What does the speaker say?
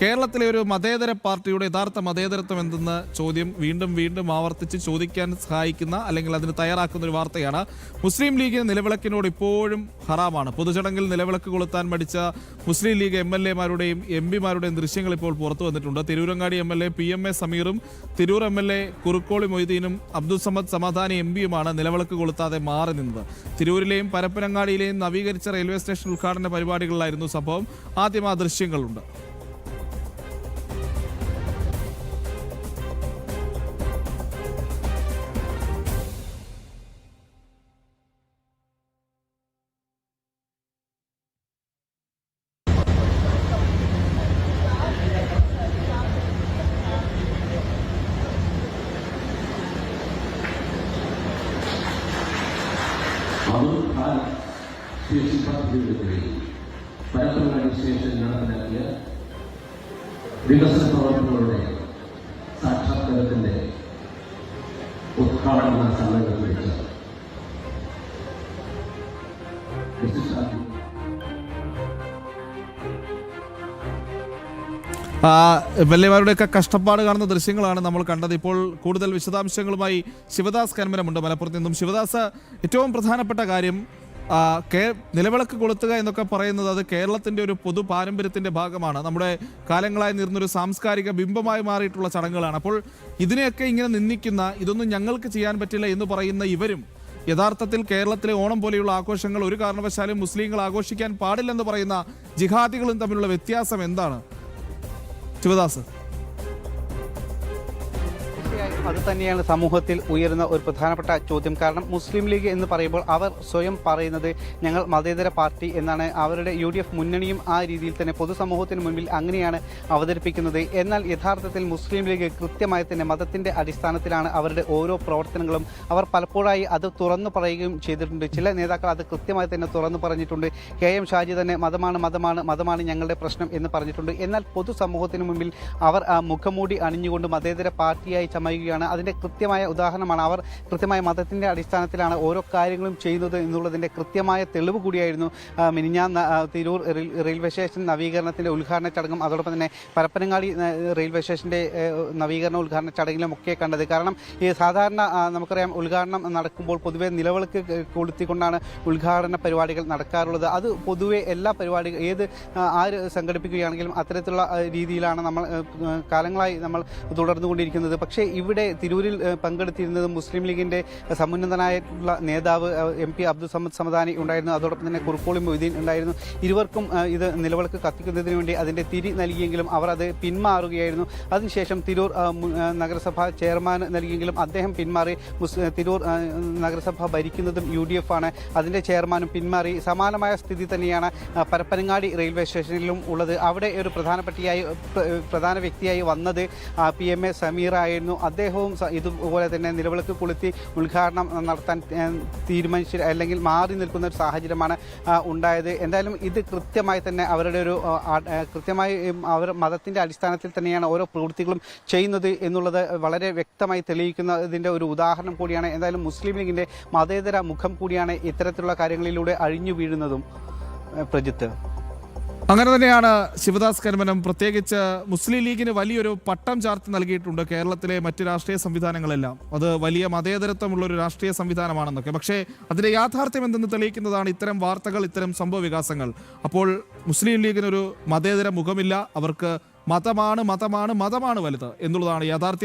കേരളത്തിലെ ഒരു മതേതര പാർട്ടിയുടെ യഥാർത്ഥ മതേതരത്വം എന്തെന്ന ചോദ്യം വീണ്ടും വീണ്ടും ആവർത്തിച്ച് ചോദിക്കാൻ സഹായിക്കുന്ന അല്ലെങ്കിൽ അതിന് തയ്യാറാക്കുന്ന ഒരു വാർത്തയാണ്. മുസ്ലിം ലീഗ് നിലവിളക്കിനോട് ഇപ്പോഴും ഹറാമാണ്. പൊതുചടങ്ങിൽ നിലവിളക്ക് കൊളുത്താൻ മടിച്ച മുസ്ലിം ലീഗ് MLA-മാരുടെയും MP-മാരുടെയും ദൃശ്യങ്ങൾ ഇപ്പോൾ പുറത്തു വന്നിട്ടുണ്ട്. Tirurangadi MLA PMA സമീറും Tirur MLA Kurukkoli മൊയ്തീനും Abdul Samad Samadani MP-യുമാണ് നിലവിളക്ക് കൊളുത്താതെ മാറി നിന്നത്. തിരൂരിലെയും പരപ്പനങ്ങാടിയിലെയും നവീകരിച്ച റെയിൽവേ സ്റ്റേഷൻ ഉദ്ഘാടന പരിപാടികളിലായിരുന്നു സംഭവം. ആദ്യം ആ ദൃശ്യങ്ങളുണ്ട്. പരപ്പനങ്ങാടി സ്റ്റേഷൻ നടപ്പിലാക്കിയ വികസന പ്രവർത്തനങ്ങളുടെ സാക്ഷാത്കാരത്തിന്റെ ഉദ്ഘാടന സമ്മേളനം വിളിച്ച MLA-മാരുടെയൊക്കെ കഷ്ടപ്പാട് കാണുന്ന ദൃശ്യങ്ങളാണ് നമ്മൾ കണ്ടത്. ഇപ്പോൾ കൂടുതൽ വിശദാംശങ്ങളുമായി ശിവദാസ് കന്മനമുണ്ട് മലപ്പുറത്ത് നിന്നും. ശിവദാസ്, ഏറ്റവും പ്രധാനപ്പെട്ട കാര്യം നിലവിളക്ക് കൊളുത്തുക എന്നൊക്കെ പറയുന്നത് അത് കേരളത്തിന്റെ ഒരു പൊതു പാരമ്പര്യത്തിന്റെ ഭാഗമാണ്. നമ്മുടെ കാലങ്ങളായി നിന്നൊരു സാംസ്കാരിക ബിംബമായി മാറിയിട്ടുള്ള ചടങ്ങുകളാണ്. അപ്പോൾ ഇതിനെയൊക്കെ ഇങ്ങനെ നിന്ദിക്കുന്ന, ഇതൊന്നും ഞങ്ങൾക്ക് ചെയ്യാൻ പറ്റില്ല എന്ന് പറയുന്ന ഇവരും യഥാർത്ഥത്തിൽ കേരളത്തിലെ ഓണം പോലെയുള്ള ആഘോഷങ്ങൾ ഒരു കാരണവശാലും മുസ്ലിങ്ങൾ ആഘോഷിക്കാൻ പാടില്ലെന്ന് പറയുന്ന ജിഹാദികളും തമ്മിലുള്ള വ്യത്യാസം എന്താണ് ശിവദാസ്? അത് തന്നെയാണ് സമൂഹത്തിൽ ഉയരുന്ന ഒരു പ്രധാനപ്പെട്ട ചോദ്യം. കാരണം മുസ്ലിം ലീഗ് എന്ന് പറയുമ്പോൾ അവർ സ്വയം പറയുന്നത് ഞങ്ങൾ മതേതര പാർട്ടി എന്നാണ്. അവരുടെ UDF മുന്നണിയും ആ രീതിയിൽ തന്നെ പൊതുസമൂഹത്തിന് മുൻപിൽ അങ്ങനെയാണ് അവതരിപ്പിക്കുന്നത്. എന്നാൽ യഥാർത്ഥത്തിൽ മുസ്ലിം ലീഗ് കൃത്യമായി തന്നെ മതത്തിന്റെ അടിസ്ഥാനത്തിലാണ് അവരുടെ ഓരോ പ്രവർത്തനങ്ങളും. അവർ പലപ്പോഴായി അത് തുറന്നു പറയുകയും ചെയ്തിട്ടുണ്ട്. ചില നേതാക്കൾ അത് കൃത്യമായി തന്നെ തുറന്നു പറഞ്ഞിട്ടുണ്ട്. KM ഷാജി തന്നെ മതമാണ് ഞങ്ങളുടെ പ്രശ്നം എന്ന് പറഞ്ഞിട്ടുണ്ട്. എന്നാൽ പൊതുസമൂഹത്തിന് മുൻപിൽ അവർ മുഖംമൂടി അണിഞ്ഞുകൊണ്ട് മതേതര പാർട്ടിയായി ചമയുകയാണ്. അതിന്റെ കൃത്യമായ ഉദാഹരണമാണ്. അവർ കൃത്യമായ മതത്തിന്റെ അടിസ്ഥാനത്തിലാണ് ഓരോ കാര്യങ്ങളും ചെയ്യുന്നത് എന്നുള്ളതിന്റെ കൃത്യമായ തെളിവ് കൂടിയായിരുന്നു മിനിഞ്ഞാന്ന് തിരൂർ റെയിൽവേ സ്റ്റേഷൻ നവീകരണത്തിന്റെ ഉദ്ഘാടന ചടങ്ങും അതോടൊപ്പം തന്നെ പരപ്പനങ്ങാടി റെയിൽവേ സ്റ്റേഷന്റെ നവീകരണ ഉദ്ഘാടന ചടങ്ങിലും ഒക്കെ കണ്ടത്. കാരണം ഈ സാധാരണ നമുക്കറിയാം, ഉദ്ഘാടനം നടക്കുമ്പോൾ പൊതുവെ നിലവിളക്ക് കൊളുത്തിക്കൊണ്ടാണ് ഉദ്ഘാടന പരിപാടികൾ നടക്കാറുള്ളത്. അത് പൊതുവെ എല്ലാ പരിപാടികൾ ആര് സംഘടിപ്പിക്കുകയാണെങ്കിലും അത്തരത്തിലുള്ള രീതിയിലാണ് നമ്മൾ കാലങ്ങളായി നമ്മൾ തുടർന്നുകൊണ്ടിരിക്കുന്നത്. പക്ഷേ ഇവിടെ തിരൂരിൽ പങ്കെടുത്തിരുന്നത് മുസ്ലിം ലീഗിന്റെ സമുന്നതനായിട്ടുള്ള നേതാവ് MP അബ്ദുൾ സമദ് സമദാനി ഉണ്ടായിരുന്നു. അതോടൊപ്പം തന്നെ കുറുക്കോളി മൊയ്തീൻ ഉണ്ടായിരുന്നു. ഇരുവർക്കും ഇത് നിലവിളക്ക് കത്തിക്കുന്നതിന് വേണ്ടി അതിന്റെ തിരി നൽകിയെങ്കിലും അവർ അത് പിന്മാറുകയായിരുന്നു. അതിനുശേഷം തിരൂർ നഗരസഭ ചെയർമാൻ നൽകിയെങ്കിലും അദ്ദേഹം പിന്മാറി. തിരൂർ നഗരസഭ ഭരിക്കുന്നതും UDF ആണ്. അതിന്റെ ചെയർമാനും പിന്മാറി. സമാനമായ സ്ഥിതി തന്നെയാണ് പരപ്പനങ്ങാടി റെയിൽവേ സ്റ്റേഷനിലും ഉള്ളത്. അവിടെ ഒരു പ്രധാന വ്യക്തിയായി വന്നത് PMA സമീറായിരുന്നു. അദ്ദേഹവും ഇതുപോലെ തന്നെ നിലവിളക്ക് കൊളുത്തി ഉദ്ഘാടനം നടത്താൻ തീരുമാനിച്ച അല്ലെങ്കിൽ മാറി നിൽക്കുന്ന ഒരു സാഹചര്യമാണ് ഉണ്ടായത്. എന്തായാലും ഇത് കൃത്യമായി തന്നെ അവരുടെ ഒരു കൃത്യമായി അവർ മതത്തിന്റെ അടിസ്ഥാനത്തിൽ തന്നെയാണ് ഓരോ പ്രവൃത്തികളും ചെയ്യുന്നത് എന്നുള്ളത് വളരെ വ്യക്തമായി തെളിയിക്കുന്നതിന്റെ ഒരു ഉദാഹരണം കൂടിയാണ്. എന്തായാലും മുസ്ലിം ലീഗിന്റെ മതേതര മുഖം കൂടിയാണ് ഇത്തരത്തിലുള്ള കാര്യങ്ങളിലൂടെ അഴിഞ്ഞു വീഴുന്നതും. പ്രജിത്ത്, അങ്ങനെ തന്നെയാണ് ശിവദാസ് കന്മനം. പ്രത്യേകിച്ച് മുസ്ലിം ലീഗിന് വലിയൊരു പട്ടം ചാർത്തി നൽകിയിട്ടുണ്ട് കേരളത്തിലെ മറ്റ് രാഷ്ട്രീയ സംവിധാനങ്ങളെല്ലാം. അത് വലിയ മതേതരത്വമുള്ള ഒരു രാഷ്ട്രീയ സംവിധാനമാണെന്നൊക്കെ. പക്ഷേ അതിന്റെ യാഥാർത്ഥ്യം എന്തെന്ന് തെളിയിക്കുന്നതാണ് ഇത്തരം വാർത്തകൾ, ഇത്തരം സംഭവ വികാസങ്ങൾ. അപ്പോൾ മുസ്ലിം ലീഗിനൊരു മതേതര മുഖമില്ല. അവർക്ക് മതമാണ് വലുത് എന്നുള്ളതാണ് യാഥാർത്ഥ്യം.